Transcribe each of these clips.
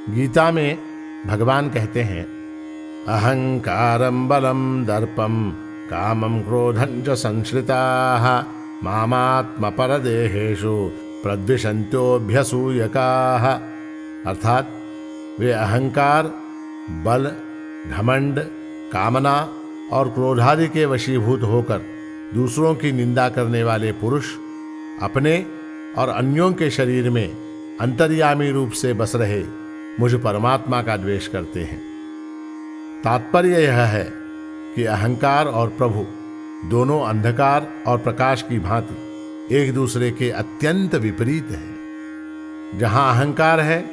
गीता में भगवान कहते हैं, अहंकारं बलं दर्पं कामं क्रोधं च संश्रिताः मामात्मपरदेहेषु प्रद्विषन्त्योऽभ्यसूयकाः। अर्थात वे अहंकार, बल, घमंड, कामना और क्रोधादि के वशीभूत होकर दूसरों की निंदा करने वाले पुरुष अपने और अन्यों के शरीर में अंतर्यामी रूप से बस रहे मुझ परमात्मा का द्वेष करते हैं। तात्पर्य यह है कि अहंकार और प्रभु दोनों अंधकार और प्रकाश की भांति एक दूसरे के अत्यंत विपरीत हैं। जहां अहंकार है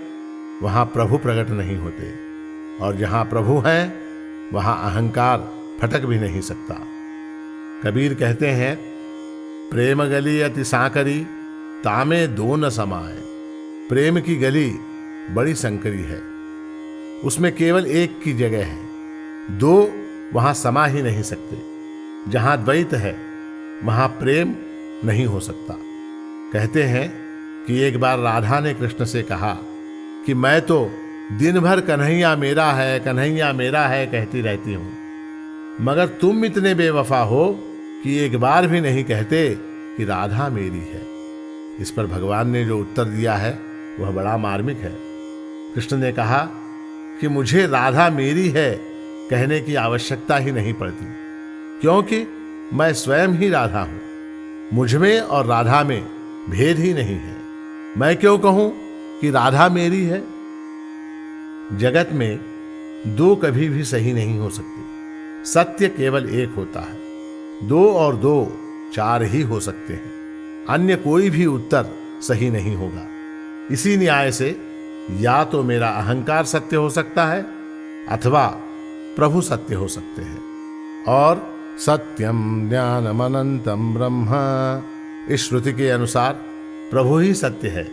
वहां प्रभु प्रकट नहीं होते, और जहां प्रभु है वहां अहंकार फटक भी नहीं सकता। कबीर कहते हैं, प्रेम गली अति सांकरी तामे दो न समाए। प्रेम की गली बड़ी संकरी है, उसमें केवल एक की जगह है, दो वहां समा ही नहीं सकते। जहां द्वैत है वहां प्रेम नहीं हो सकता। कहते हैं कि एक बार राधा ने कृष्ण से कहा कि मैं तो दिन भर कन्हैया मेरा है, कन्हैया मेरा है कहती रहती हूं, मगर तुम इतने बेवफा हो कि एक बार भी नहीं कहते कि राधा मेरी है। इस पर भगवान ने जो उत्तर दिया है वह बड़ा मार्मिक है। कृष्ण ने कहा कि मुझे राधा मेरी है कहने की आवश्यकता ही नहीं पड़ती, क्योंकि मैं स्वयं ही राधा हूं। मुझ में और राधा में भेद ही नहीं है। मैं क्यों कहूं कि राधा मेरी है? जगत में दो कभी भी सही नहीं हो सकते। सत्य केवल एक होता है। दो और दो चार ही हो सकते हैं, अन्य कोई भी उत्तर सही नहीं होगा। इसी न्याय से या तो मेरा अहंकार सत्य हो सकता है अथवा प्रभु सत्य हो सकते हैं। और सत्यम ज्ञानम अनंतम ब्रह्म, इस श्रुति के अनुसार प्रभु ही सत्य है।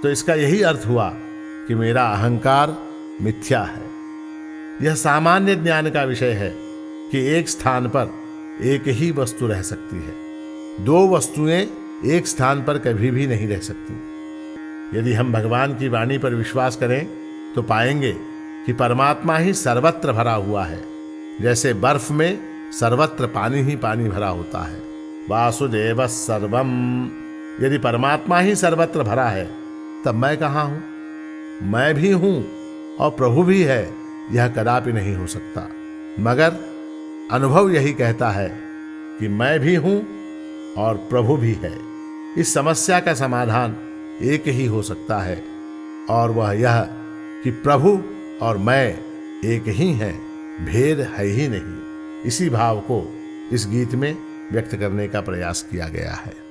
तो इसका यही अर्थ हुआ कि मेरा अहंकार मिथ्या है। यह सामान्य ज्ञान का विषय है कि एक स्थान पर एक ही वस्तु रह सकती है। दो वस्तुएं एक स्थान पर कभी भी नहीं रह सकती। यदि हम भगवान की वाणी पर विश्वास करें तो पाएंगे कि परमात्मा ही सर्वत्र भरा हुआ है। जैसे बर्फ में सर्वत्र पानी ही पानी भरा होता है। वासुदेव सर्वम, यदि परमात्मा ही सर्वत्र भरा है तब मैं कहाँ हूं? मैं भी हूं और प्रभु भी है, यह कदापि नहीं हो सकता। मगर अनुभव यही कहता है कि मैं भी हूं और प्रभु भी है। इस समस्या का समाधान एक ही हो सकता है, और वह यह कि प्रभु और मैं एक ही हैं, भेद है ही नहीं। इसी भाव को इस गीत में व्यक्त करने का प्रयास किया गया है।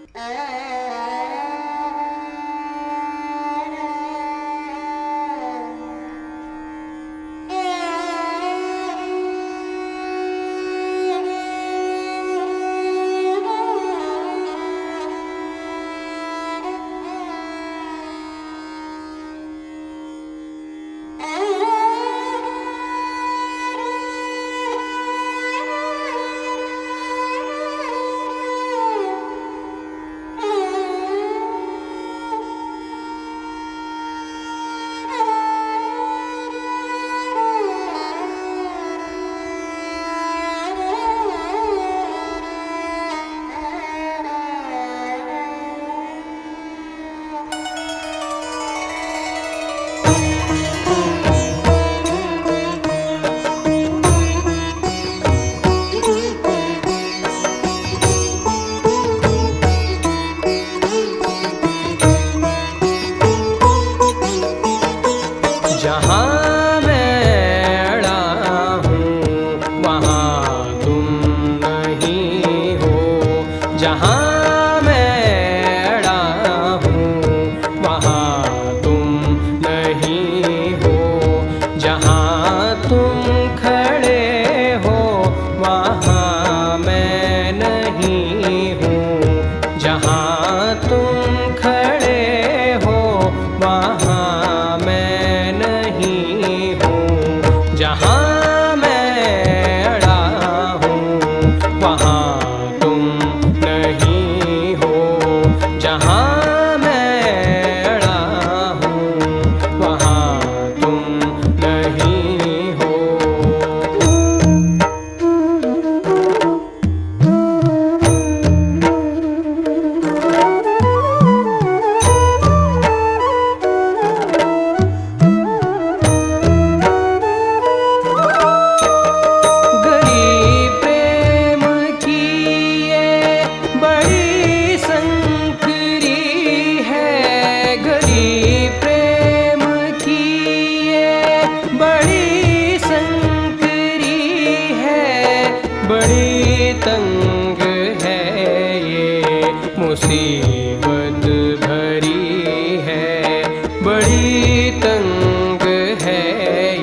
बड़ी तंग है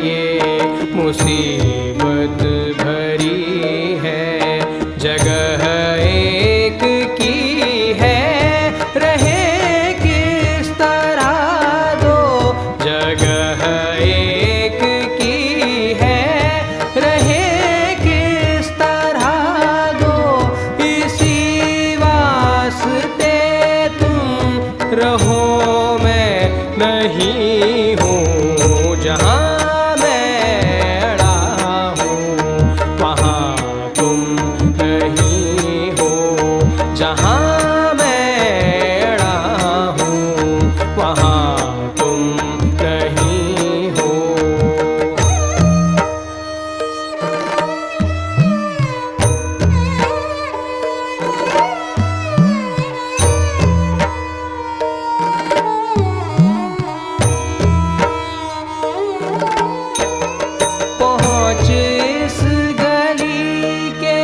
ये मुसीबत भरी है। जगह एक की है रहे किस तरह दो, जगह एक की है रहे किस तरह दो। इसी वास्ते तुम रहो मैं नहीं हूँ, जहाँ मैं अड़ा हूँ वहाँ तुम नहीं हो, जहाँ मैं अड़ा हूँ वहाँ तुम नहीं हो। पहुँच इस गली के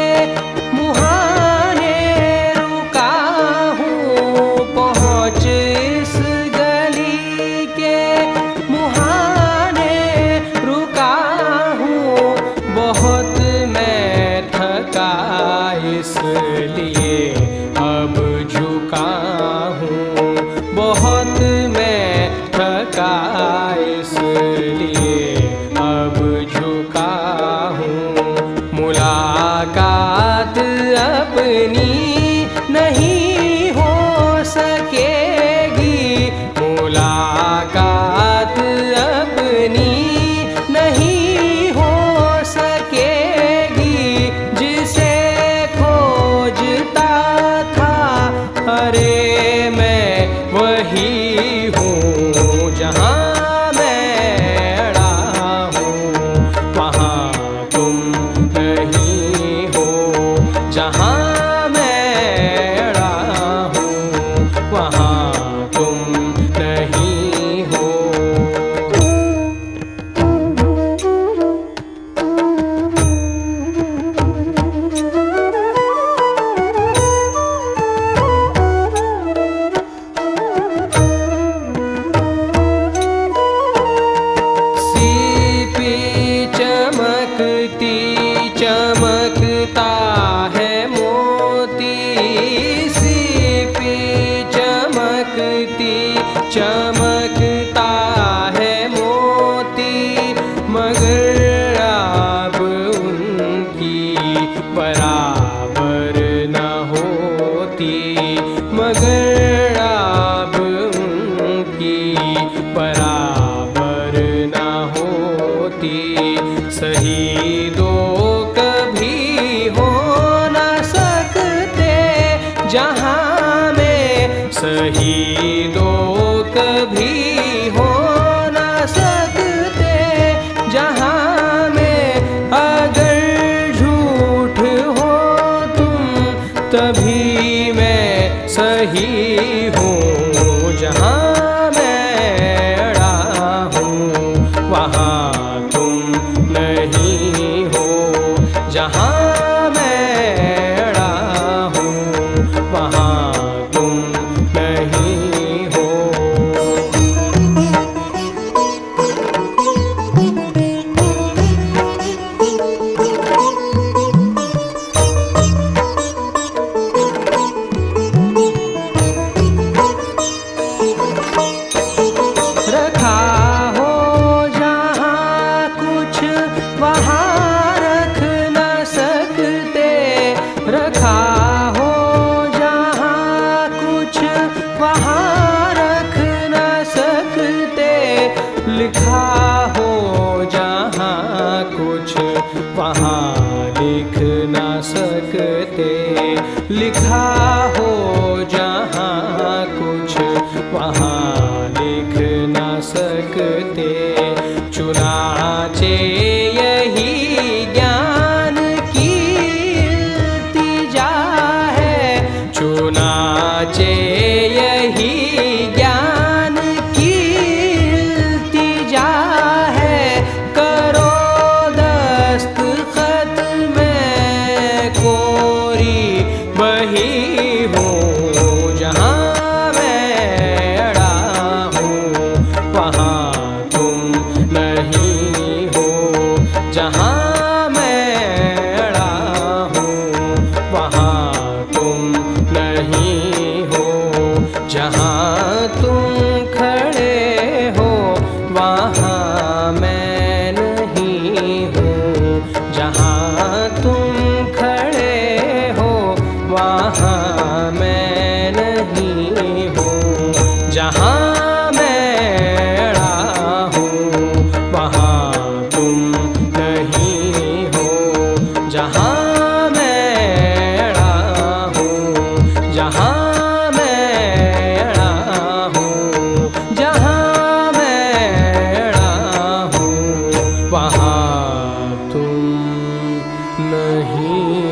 मुहाने रुका हूँ, पहुँच इस गली के मुहाने रुका हूँ। बहुत मैं थका इसलिए अब झुका हूँ, बहुत मैं थका इसलिए अब झुका हूँ। मुलाकात अपनी नहीं हो सकेगी, मुलाकात अपनी नहीं हो सकेगी। जिसे खोजता था अरे मैं वही हूँ, जहाँ मैं अड़ा हूँ वहाँ तुम नहीं हो, जहाँ मैं अड़ा हूँ वहाँ तुम नहीं हो। सीपी चमकती चमकता है मोती, सीपी चमकती चमकता है मोती। मगर अब उनकी बराबर न होती, मगर अब उनकी बराबर न होती। शहीदों कभी हो न सकते जहाँ में, शहीदों कभी हो न सकते जहाँ में। अगर झूठ हो तुम तभी मैं सही हूँ, जहाँ मैं अड़ा हूँ वहाँ तुम नहीं हो, जहाँ मैं अड़ा हूँ वहाँ तुम नहीं हो। रखा हो जहाँ कुछ वहाँ रख न सकते, रखा हो जहाँ कुछ वहाँ रख न सकते। लिखा हो जहाँ कुछ वहाँ लिख न सकते, लिखा हो जहाँ कुछ वहाँ लिख न सकते। चुनाचे यही ज्ञान की इल्तिजा है, चुनाचे यही ज्ञान की इल्तिजा है। करो दस्तखत में कोरी बही हूँ, जहाँ मैं अड़ा हूँ वहाँ तुम नहीं हो। जहाँ मैं अड़ा हूँ वहाँ तुम नहीं हो। जहाँ तुम खड़े हो वहाँ मैं नहीं हूँ। जहाँ तुम खड़े हो वहाँ मैं नहीं हूँ। जहाँ मैं अड़ा हूँ वहाँ तुम नहीं हो। जहाँ मैं अड़ा हूँ, जहाँ मैं अड़ा हूँ, जहाँ मैं अड़ा हूँ वहाँ तुम नहीं